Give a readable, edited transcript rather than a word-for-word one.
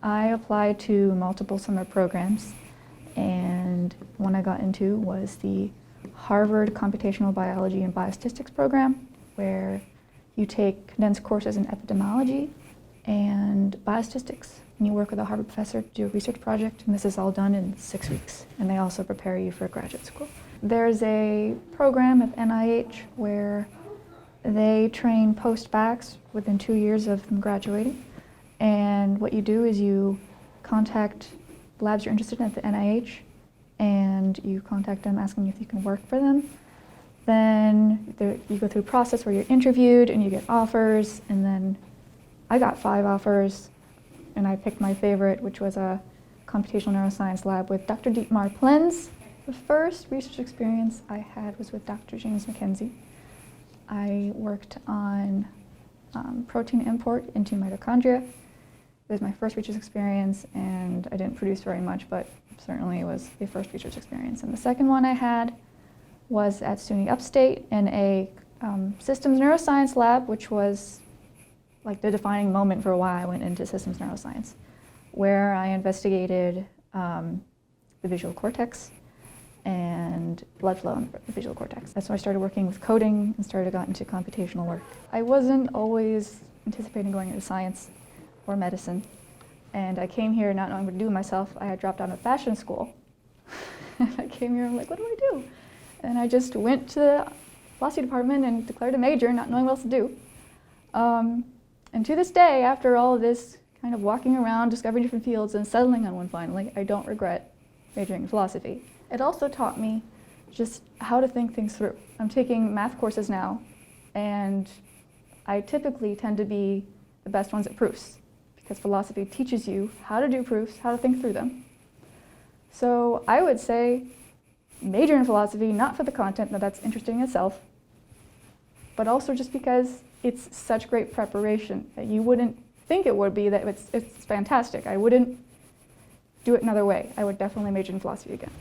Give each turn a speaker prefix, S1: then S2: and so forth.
S1: I applied to multiple summer programs, and one I got into was the Harvard Computational Biology and Biostatistics program, where you take condensed courses in epidemiology and biostatistics. And you work with a Harvard professor to do a research project, and this is all done in 6 weeks. And they also prepare you for graduate school. There's a program at NIH where they train post-bacs within 2 years of them graduating. And what you do is you contact labs you're interested in at the NIH, and you contact them asking if you can work for them. Then you go through a process where you're interviewed and you get offers, and then I got 5 offers, and I picked my favorite, which was a computational neuroscience lab with Dr. Dietmar Plenz. The first research experience I had was with Dr. James McKenzie. I worked on protein import into mitochondria. It was my first research experience, and I didn't produce very much, but certainly it was the first research experience. And the second one I had was at SUNY Upstate in a systems neuroscience lab, which was like the defining moment for why I went into systems neuroscience, where I investigated the visual cortex and blood flow in the visual cortex. That's when I started working with coding and got into computational work. I wasn't always anticipating going into science or medicine, and I came here not knowing what to do with myself. I had dropped out of fashion school. I came here, I'm like, what do I do? And I just went to the philosophy department and declared a major, not knowing what else to do. And to this day, after all of this kind of walking around, discovering different fields, and settling on one finally, I don't regret majoring in philosophy. It also taught me just how to think things through. I'm taking math courses now, and I typically tend to be the best ones at proofs, because philosophy teaches you how to do proofs, how to think through them. So I would say major in philosophy, not for the content, now that's interesting in itself, but also just because it's such great preparation that you wouldn't think it would be, that it's fantastic. I wouldn't do it another way. I would definitely major in philosophy again.